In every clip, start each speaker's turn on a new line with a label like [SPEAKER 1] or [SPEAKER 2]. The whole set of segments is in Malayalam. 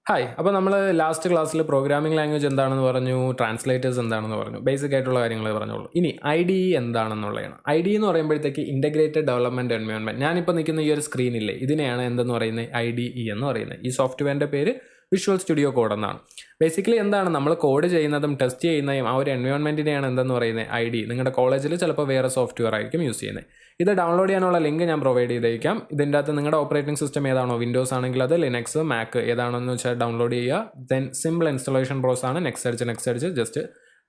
[SPEAKER 1] ഹായ്. അപ്പോൾ നമ്മൾ ലാസ്റ്റ് ക്ലാസ്സിൽ പ്രോഗ്രാമിംഗ് ലാംഗ്വേജ് എന്താണെന്ന് പറഞ്ഞു, ട്രാൻസ്ലേറ്റേഴ്സ് എന്താണെന്ന് പറഞ്ഞു, ബേസിക് ആയിട്ടുള്ള കാര്യങ്ങൾ പറഞ്ഞോളൂ. ഇനി IDE എന്താണെന്നുള്ളതാണ്. IDE എന്ന് പറയുമ്പോഴത്തേക്ക് ഇൻ്റഗ്രേറ്റഡ് ഡെവലപ്മെൻറ്റ് എൻവയോൺമെൻറ്റ്. ഞാനിപ്പോൾ നിൽക്കുന്ന ഈ ഒരു സ്ക്രീനില്ലേ, ഇതിനെയാണ് എന്തെന്ന് പറയുന്നത് IDE എന്ന് പറയുന്നത്. ഈ സോഫ്റ്റ്വെയറിൻ്റെ പേര് വിഷ്വൽ സ്റ്റുഡിയോ കോഡ് എന്നാണ്. ബേസിക്കലി എന്താണ് നമ്മൾ കോഡ് ചെയ്യുന്നതും ടെസ്റ്റ് ചെയ്യുന്നതും ആ ഒരു എൻവയോൺമെൻറ്റിനെയാണ് എന്തെന്ന് പറയുന്നത് IDE. നിങ്ങളുടെ കോളേജിൽ ചിലപ്പോൾ വേറെ സോഫ്റ്റ്വെയർ ആയിരിക്കും യൂസ് ചെയ്യുന്നത്. ഇത് ഡൗൺലോഡ് ചെയ്യാനുള്ള ലിങ്ക് ഞാൻ പ്രൊവൈഡ് ചെയ്തേക്കാം. ഇതിൻ്റെ അകത്ത് നിങ്ങളുടെ ഓപ്പറേറ്റിംഗ് സിസ്റ്റം ഏതാണോ, വിൻഡോസ് ആണെങ്കിൽ അത്, ലിനക്സ്, മാക്ക് ഏതാണെന്ന് വെച്ചാൽ ഡൗൺലോഡ് ചെയ്യുക. ദെൻ സിമ്പിൾ ഇൻസ്റ്റലേഷൻ പ്രോസസ് ആണ്. നെക്സ്റ്റ് അടിച്ച് ജസ്റ്റ്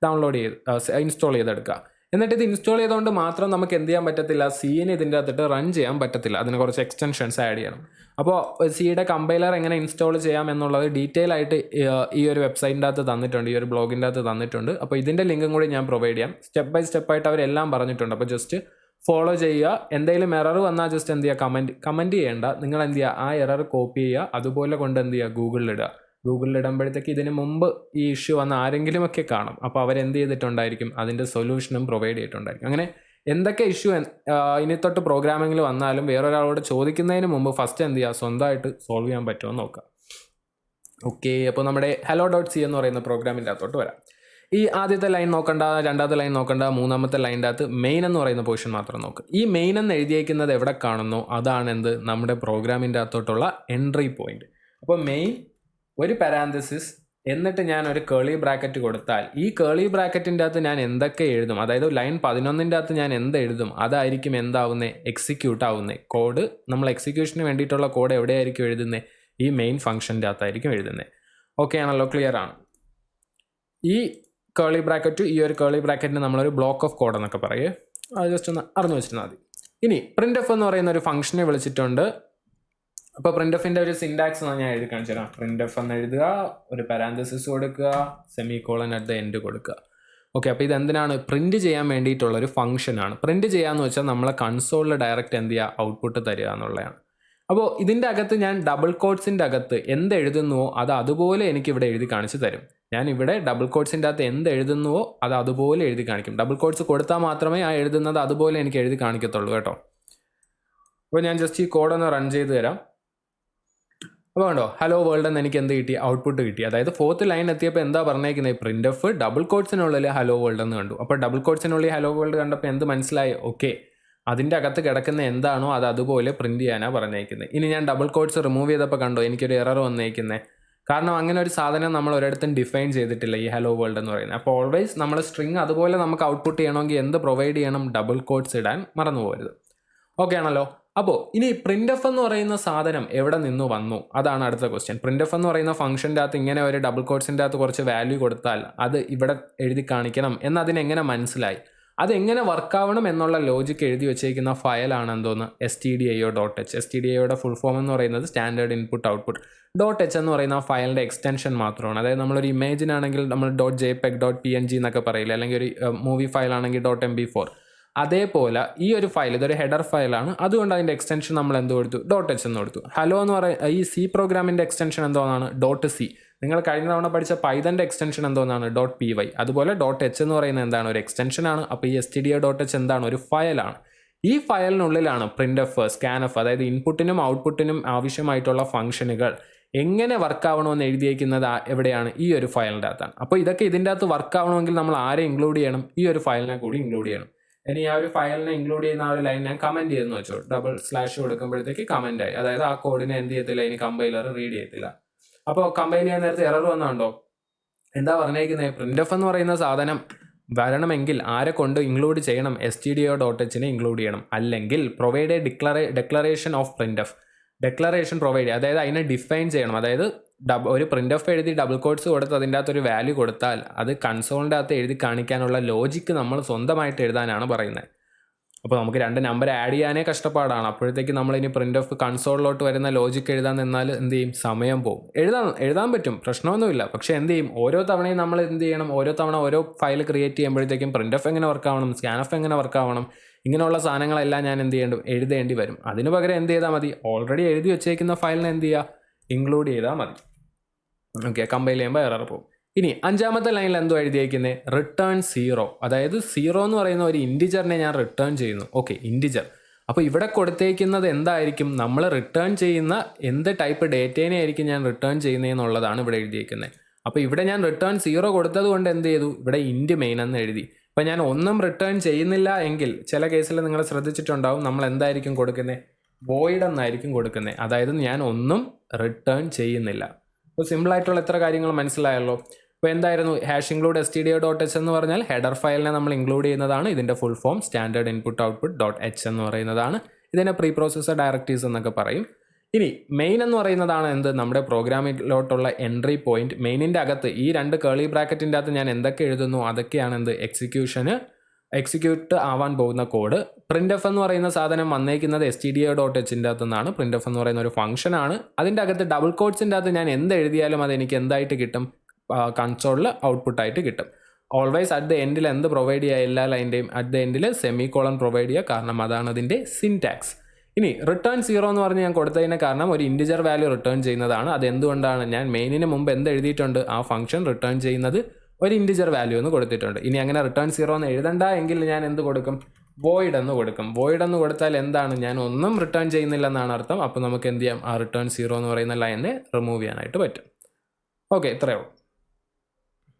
[SPEAKER 1] ഡൗൺലോഡ് ഇൻസ്റ്റാൾ ചെയ്തെടുക്കുക. എന്നിട്ട് ഇത് ഇൻസ്റ്റാൾ ചെയ്തുകൊണ്ട് മാത്രം നമുക്ക് എന്ത് ചെയ്യാൻ പറ്റത്തില്ല, സീനെ ഇതിൻ്റെ അകത്തിട്ട് റൺ ചെയ്യാൻ പറ്റത്തില്ല. അതിന് കുറച്ച് എക്സ്റ്റൻഷൻസ് ആഡ് ചെയ്യണം. അപ്പോൾ സിയുടെ കമ്പൈലർ എങ്ങനെ ഇൻസ്റ്റാൾ ചെയ്യാം എന്നുള്ളത് ഡീറ്റെയിൽ ആയിട്ട് ഈ ഒരു വെബ്സൈറ്റിൻ്റെ അകത്ത് തന്നിട്ടുണ്ട്, ഈ ഒരു ബ്ലോഗിൻ്റെ അകത്ത് തന്നിട്ടുണ്ട്. അപ്പോൾ ഇതിൻ്റെ ലിങ്കും കൂടി ഞാൻ പ്രൊവൈഡ് ചെയ്യാം. സ്റ്റെപ്പ് ബൈ സ്റ്റെപ്പായിട്ട് അവരെല്ലാം പറഞ്ഞിട്ടുണ്ട്. അപ്പോൾ ജസ്റ്റ് ഫോളോ ചെയ്യുക. എന്തെങ്കിലും എറർ വന്നാൽ ജസ്റ്റ് എന്ത് ചെയ്യുക, കമൻറ്റ് ചെയ്യേണ്ട. നിങ്ങൾ എന്ത് ചെയ്യുക, ആ എറർ കോപ്പി ചെയ്യുക, അതുപോലെ കൊണ്ട് എന്ത് ചെയ്യുക, ഗൂഗിളിലിടുമ്പോഴത്തേക്ക് ഇതിന് മുമ്പ് ഈ ഇഷ്യൂ വന്ന ആരെങ്കിലുമൊക്കെ കാണും. അപ്പോൾ അവരെന്ത് ചെയ്തിട്ടുണ്ടായിരിക്കും, അതിൻ്റെ സൊല്യൂഷനും പ്രൊവൈഡ് ചെയ്തിട്ടുണ്ടായിരിക്കും. അങ്ങനെ എന്തൊക്കെ ഇഷ്യൂ ഇനി തൊട്ട് പ്രോഗ്രാമിങ്ങിൽ വന്നാലും വേറൊരാളോട് ചോദിക്കുന്നതിന് മുമ്പ് ഫസ്റ്റ് എന്ത് ചെയ്യുക, സ്വന്തമായിട്ട് സോൾവ് ചെയ്യാൻ പറ്റുമോ എന്ന് നോക്കുക. ഓക്കെ, അപ്പോൾ നമ്മുടെ hello.c എന്ന് പറയുന്ന പ്രോഗ്രാമിൻ്റെ അകത്തോട്ട് വരാം. ഈ ആദ്യത്തെ ലൈൻ നോക്കണ്ട, രണ്ടാമത്തെ ലൈൻ നോക്കണ്ട, മൂന്നാമത്തെ ലൈൻ്റെ അകത്ത് മെയിൻ എന്ന് പറയുന്ന പോർഷൻ മാത്രം നോക്കുക. ഈ മെയിൻ എന്ന് എഴുതിയേക്കുന്നത് എവിടെ കാണുന്നു, അതാണ് എന്ത്, നമ്മുടെ പ്രോഗ്രാമിൻ്റെ അകത്തോട്ടുള്ള എൻട്രി പോയിന്റ്. അപ്പോൾ മെയിൻ ഒരു പാരാന്തസിസ്, എന്നിട്ട് ഞാൻ ഒരു കേളി ബ്രാക്കറ്റ് കൊടുത്താൽ ഈ കേളി ബ്രാക്കറ്റിൻ്റെ അകത്ത് ഞാൻ എന്തൊക്കെ എഴുതും, അതായത് ലൈൻ 11ൻ്റെ അകത്ത് ഞാൻ എന്ത് എഴുതും, അതായിരിക്കും എന്താവുന്നത്, എക്സിക്യൂട്ട് ആവുന്നത്. കോഡ് നമ്മൾ എക്സിക്യൂഷന് വേണ്ടിയിട്ടുള്ള കോഡ് എവിടെയായിരിക്കും എഴുതുന്നത്, ഈ മെയിൻ ഫംഗ്ഷൻ്റെ അകത്തായിരിക്കും എഴുതുന്നത്. ഓക്കെ ആണല്ലോ, ക്ലിയർ ആണ്. ഈ കേളി ബ്രാക്കറ്റ്, ഈ ഒരു കേളി ബ്രാക്കറ്റിന് നമ്മളൊരു ബ്ലോക്ക് ഓഫ് കോഡ് എന്നൊക്കെ പറയേ, അത് ജസ്റ്റ് ഒന്ന് അറിഞ്ഞു വെച്ചിരുന്നാൽ മതി. ഇനി printf എന്ന് പറയുന്ന ഒരു ഫംഗ്ഷനെ വിളിച്ചിട്ടുണ്ട്. അപ്പോൾ printfൻ്റെ ഒരു സിൻടാക്സ് ഞാൻ എഴുതി കാണിച്ചു തരാം. printf എന്ന് എഴുതുക, ഒരു പാരാന്തസിസ് കൊടുക്കുക, സെമികോളൻ അറ്റ് ദ എൻഡ് കൊടുക്കുക. ഓക്കെ, അപ്പോൾ ഇതെന്തിനാണ്, പ്രിൻറ്റ് ചെയ്യാൻ വേണ്ടിയിട്ടുള്ളൊരു ഫംഗ്ഷനാണ്. പ്രിൻറ്റ് ചെയ്യാന്ന് വെച്ചാൽ നമ്മളെ കൺസോളിൽ ഡയറക്റ്റ് എന്ത് ചെയ്യുക, ഔട്ട്പുട്ട് തരിക എന്നുള്ളതാണ്. അപ്പോൾ ഇതിൻ്റെ അകത്ത് ഞാൻ ഡബിൾ കോട്ട്സിൻ്റെ അകത്ത് എന്ത് എഴുതുന്നുവോ അത് അതുപോലെ എനിക്കിവിടെ എഴുതി കാണിച്ചു തരും. ഞാൻ ഇവിടെ ഡബിൾ കോട്ട്സിൻ്റെ അകത്ത് എന്ത് എഴുതുന്നുവോ അത് അതുപോലെ എഴുതി കാണിക്കും. ഡബിൾ കോട്ട്സ് കൊടുത്താൽ മാത്രമേ ആ എഴുതുന്നത് അതുപോലെ എനിക്ക് എഴുതി കാണിക്കത്തുള്ളൂ കേട്ടോ. അപ്പോൾ ഞാൻ ജസ്റ്റ് ഈ കോഡൊന്ന് റൺ ചെയ്ത് തരാം. അപ്പോൾ കണ്ടോ, ഹലോ വേൾഡ് എന്ന് എനിക്ക് എന്ത് കിട്ടി, ഔട്ട്പുട്ട് കിട്ടി. അതായത് 4th ലൈൻ എത്തിയപ്പോൾ എന്താ പറഞ്ഞേക്കുന്നത്, printf ഡബിൾ കോട്ട്സിനുള്ളിൽ ഹലോ വേൾഡ് എന്ന് കണ്ടു. അപ്പോൾ ഡബിൾ കോട്ട്സിനുള്ളിൽ ഹലോ വേൾഡ് കണ്ടപ്പോൾ എന്ത് മനസ്സിലായി, ഓക്കെ അതിൻ്റെ അകത്ത് കിടക്കുന്ന എന്താണോ അത് അതുപോലെ പ്രിൻറ്റ് ചെയ്യാനാണ് പറഞ്ഞേക്കുന്നത്. ഇനി ഞാൻ ഡബിൾ കോട്ട്സ് റിമൂവ് ചെയ്തപ്പോൾ കണ്ടോ എനിക്കൊരു എറർ വന്നേക്കുന്നത്. കാരണം അങ്ങനെ ഒരു സാധനം നമ്മൾ ഒരിടത്തും ഡിഫൈൻ ചെയ്തിട്ടില്ല ഈ ഹലോ വേൾഡ് എന്ന് പറയുന്നത്. അപ്പോൾ ഓൾവേസ് നമ്മൾ സ്ട്രിങ് അതുപോലെ നമുക്ക് ഔട്ട്പുട്ട് ചെയ്യണമെങ്കിൽ എന്ത് പ്രൊവൈഡ് ചെയ്യണം, ഡബിൾ കോട്ട്സ് ഇടാൻ മറന്നു പോകരുത്. ഓക്കെ ആണല്ലോ. അപ്പോൾ ഇനി printf എന്ന് പറയുന്ന സാധനം എവിടെ നിന്ന് വന്നു, അതാണ് അടുത്ത ക്വസ്റ്റ്യൻ. printf എന്ന് പറയുന്ന ഫംഗ്ഷൻ്റെ അകത്ത് ഇങ്ങനെ ഒരു ഡബിൾ കോട്ട്സിൻ്റെ അകത്ത് കുറച്ച് വാല്യൂ കൊടുത്താൽ അത് ഇവിടെ എഴുതി കാണിക്കണം എന്നതിനെങ്ങനെ മനസ്സിലായി, അതെങ്ങനെ വർക്കാവണം എന്നുള്ള ലോജിക്ക് എഴുതി വെച്ചേക്കുന്ന ഫയലാണ് എന്തോന്ന്, stdio.h. stdioയുടെ ഫുൾ ഫോം എന്ന് പറയുന്നത് സ്റ്റാൻഡേർഡ് ഇൻപുട്ട് ഔട്ട്പുട്ട് .h എന്ന് പറയുന്ന ഫയലിൻ്റെ എക്സ്റ്റൻഷൻ മാത്രമാണ്. അതായത് നമ്മളൊരു ഇമേജിനാണെങ്കിൽ നമ്മൾ .jpeg .png എന്നൊക്കെ പറയില്ല, അല്ലെങ്കിൽ ഒരു മൂവി ഫയലാണെങ്കിൽ .mp4. അതേപോലെ ഈ ഒരു ഫയൽ ഇതൊരു ഹെഡർ ഫയലാണ്, അതുകൊണ്ട് അതിൻ്റെ എക്സ്റ്റൻഷൻ നമ്മൾ എന്ത് കൊടുത്തു, .h എന്ന് കൊടുത്തു. ഹലോ എന്ന് പറയുന്ന ഈ സി പ്രോഗ്രാമിൻ്റെ എക്സ്റ്റൻഷൻ എന്തോന്നാണ്, .c. നിങ്ങൾ കഴിഞ്ഞ തവണ പഠിച്ച പൈതൻ്റെ എക്സ്റ്റൻഷൻ എന്തോന്നാണ്, .py. അതുപോലെ .h എന്ന് പറയുന്നത് എന്താണ്, ഒരു എക്സ്റ്റൻഷനാണ്. അപ്പോൾ ഈ stdio.h എന്താണ്, ഒരു ഫയലാണ്. ഈ ഫയലിനുള്ളിലാണ് printf, scanf, അതായത് ഇൻപുട്ടിനും ഔട്ട്പുട്ടിനും ആവശ്യമായിട്ടുള്ള ഫംഗ്ഷനുകൾ എങ്ങനെ വർക്ക് ആവണമെന്ന് എഴുതിയേക്കുന്നത് എവിടെയാണ്, ഈ ഒരു ഫയലിൻ്റെ അകത്താണ്. അപ്പോൾ ഇതൊക്കെ ഇതിൻ്റെ അകത്ത് വർക്ക് ആവണമെങ്കിൽ നമ്മൾ ആരെ ഇൻക്ലൂഡ് ചെയ്യണം, ഈ ഒരു ഫയലിനെ കൂടി ഇൻക്ലൂഡ് ചെയ്യണം. ഇനി ആ ഒരു ഫയലിനെ ഇൻക്ലൂഡ് ചെയ്യുന്ന ആ ഒരു ലൈൻ ഞാൻ കമൻറ്റ് ചെയ്തെന്ന് വെച്ചോ, / കൊടുക്കുമ്പോഴത്തേക്ക് കമൻ്റ് ആയി. അതായത് ആ കോഡിനെ എന്ത് ചെയ്യത്തില്ല, ഇനി കമ്പൈലർ റീഡ് ചെയ്യത്തില്ല. അപ്പോൾ കമ്പൈൽ ചെയ്യാൻ നേരത്തെ എറർ വന്നുണ്ടോ, എന്താ പറഞ്ഞേക്കുന്നത്, printf എന്ന് പറയുന്ന സാധനം വരണമെങ്കിൽ ആരെ കൊണ്ട് ഇൻക്ലൂഡ് ചെയ്യണം, stdio.h ഇൻക്ലൂഡ് ചെയ്യണം. അല്ലെങ്കിൽ provide A declaration of printf, declaration provide ചെയ്യുക. അതായത് അതിനെ ഡിഫൈൻ ചെയ്യണം. അതായത് ഒരു printf എഴുതി ഡബിൾ കോട്ട്സ് കൊടുത്ത് അതിൻ്റെ അകത്തൊരു വാല്യൂ കൊടുത്താൽ അത് കൺസോളിൻ്റെ അകത്ത് എഴുതി കാണിക്കാനുള്ള ലോജിക്ക് നമ്മൾ സ്വന്തമായിട്ട് എഴുതാനാണ് പറയുന്നത്. അപ്പോൾ നമുക്ക് 2 നമ്പർ ആഡ് ചെയ്യാനേ കഷ്ടപ്പാടാണ്. അപ്പോഴത്തേക്ക് നമ്മളിനി printf കൺസോളിലോട്ട് വരുന്ന ലോജിക്ക് എഴുതാൻ നിന്നാൽ എന്ത് ചെയ്യും, സമയം പോകും. എഴുതാൻ പറ്റും, പ്രശ്നമൊന്നുമില്ല. പക്ഷേ എന്ത് ചെയ്യും, ഓരോ തവണയും നമ്മൾ എന്ത് ചെയ്യണം, ഓരോ തവണ ഓരോ ഫയൽ ക്രിയേറ്റ് ചെയ്യുമ്പോഴത്തേക്കും printf എങ്ങനെ വർക്ക് ആവണം, scanf എങ്ങനെ വർക്ക് ആവണം, ഇങ്ങനെയുള്ള സാധനങ്ങളെല്ലാം ഞാൻ എന്ത് എഴുതേണ്ടി വരും. അതിന് പകരം എന്ത് ചെയ്താൽ മതി, ഓൾറെഡി എഴുതി വെച്ചേക്കുന്ന ഫയലിനെ എന്ത് ചെയ്യുക, ഇൻക്ലൂഡ് ചെയ്താൽ മതി. ഓക്കെ, കമ്പൈൽ ചെയ്യുമ്പോൾ എറർ പോകും. ഇനി 5ാമത്തെ ലൈനിൽ എന്തോ എഴുതിയേക്കുന്നത്, റിട്ടേൺ 0. അതായത് 0 എന്ന് പറയുന്ന ഒരു ഇൻറ്റിജറിനെ ഞാൻ റിട്ടേൺ ചെയ്യുന്നു. Okay, integer. അപ്പോൾ ഇവിടെ കൊടുത്തേക്കുന്നത് എന്തായിരിക്കും, നമ്മൾ റിട്ടേൺ ചെയ്യുന്ന എന്ത് ടൈപ്പ് ഡേറ്റേനെ ആയിരിക്കും ഞാൻ റിട്ടേൺ ചെയ്യുന്നതെന്നുള്ളതാണ് ഇവിടെ എഴുതിയിരിക്കുന്നത്. അപ്പോൾ ഇവിടെ ഞാൻ റിട്ടേൺ 0 കൊടുത്തത് കൊണ്ട് എന്ത് ചെയ്തു, ഇവിടെ ഇൻറ്റ് മെയിൻ എന്ന് എഴുതി. അപ്പോൾ ഞാൻ ഒന്നും റിട്ടേൺ ചെയ്യുന്നില്ല എങ്കിൽ ചില കേസിൽ നിങ്ങൾ ശ്രദ്ധിച്ചിട്ടുണ്ടാവും, നമ്മൾ എന്തായിരിക്കും കൊടുക്കുന്നത്, വോയിഡ് എന്നായിരിക്കും കൊടുക്കുന്നത്. അതായത് ഞാൻ ഒന്നും റിട്ടേൺ ചെയ്യുന്നില്ല. അപ്പോൾ സിമ്പിളായിട്ടുള്ള എത്ര കാര്യങ്ങൾ മനസ്സിലായല്ലോ. അപ്പോൾ എന്തായിരുന്നു #include_stdio.h എന്ന് പറഞ്ഞാൽ ഹെഡർ ഫയലിനെ നമ്മൾ ഇൻക്ലൂഡ് ചെയ്യുന്നതാണ്. ഇതിൻ്റെ full form standard input output .h എന്ന് പറയുന്നതാണ്. ഇതിനെ പ്രീ പ്രോസസ്സർ ഡയറക്ടീവ്സ് എന്നൊക്കെ പറയും. ഇനി മെയിൻ എന്ന് പറയുന്നതാണ് എന്ത്, നമ്മുടെ പ്രോഗ്രാമിലോട്ടുള്ള എൻട്രി പോയിന്റ്. മെയിനിൻ്റെ അകത്ത് ഈ 2 കേളി ബ്രാക്കറ്റിൻ്റെ അകത്ത് ഞാൻ എന്തൊക്കെ എഴുതുന്നു അതൊക്കെയാണ് എന്ത്, എക്സിക്യൂട്ട് ആവാൻ പോകുന്ന കോഡ്. പ്രിൻ്റ് എന്ന് പറയുന്ന സാധനം വന്നേക്കുന്നത് stdio.hൻ്റെ അകത്തു നിന്നാണ്. പ്രിൻ്റ് എന്ന് പറയുന്ന ഒരു ഫംഗ്ഷനാണ്. അതിൻ്റെ അകത്ത് ഡബിൾ കോഡ്സിൻ്റെ അകത്ത് ഞാൻ എന്ത് എഴുതിയാലും അത് എനിക്ക് എന്തായിട്ട് കിട്ടും, കൺസോളിൽ ഔട്ട്പുട്ടായിട്ട് കിട്ടും. ഓൾവേസ് അറ്റ് ദ എൻഡിൽ എന്ത് പ്രൊവൈഡ് ചെയ്യുക, എല്ലാ ലൈൻ്റെയും അറ്റ് ദ എൻഡിൽ സെമികോളൻ പ്രൊവൈഡ് ചെയ്യുക, കാരണം അതാണ് അതിൻ്റെ സിൻടാക്സ്. ഇനി റിട്ടേൺ 0 എന്ന് പറഞ്ഞ് ഞാൻ കൊടുത്തതിന് കാരണം ഒരു ഇൻറ്റിജർ വാല്യൂ റിട്ടേൺ ചെയ്യുന്നതാണ്. അതെന്തുകൊണ്ടാണ്, ഞാൻ മെയിനിന് മുമ്പ് എന്ത് എഴുതിയിട്ടുണ്ട്, ആ ഫംഗ്ഷൻ റിട്ടേൺ ചെയ്യുന്നത് ഒരു ഇൻറ്റിജർ വാല്യൂ എന്ന് കൊടുത്തിട്ടുണ്ട്. ഇനി അങ്ങനെ റിട്ടേൺ 0 എന്ന് എഴുതണ്ട എങ്കിൽ ഞാൻ എന്ത് കൊടുക്കും, വോയിഡ് എന്ന് കൊടുക്കും. വോയിഡ് എന്ന് കൊടുത്താൽ എന്താണ്, ഞാൻ ഒന്നും റിട്ടേൺ ചെയ്യുന്നില്ലെന്നാണ് അർത്ഥം. അപ്പോൾ നമുക്ക് എന്ത് ചെയ്യാം, ആ റിട്ടേൺ 0 എന്ന് പറയുന്ന ലൈനെ റിമൂവ് ചെയ്യാനായിട്ട് പറ്റും. ഓക്കെ, ഇത്രയേ ഉള്ളൂ.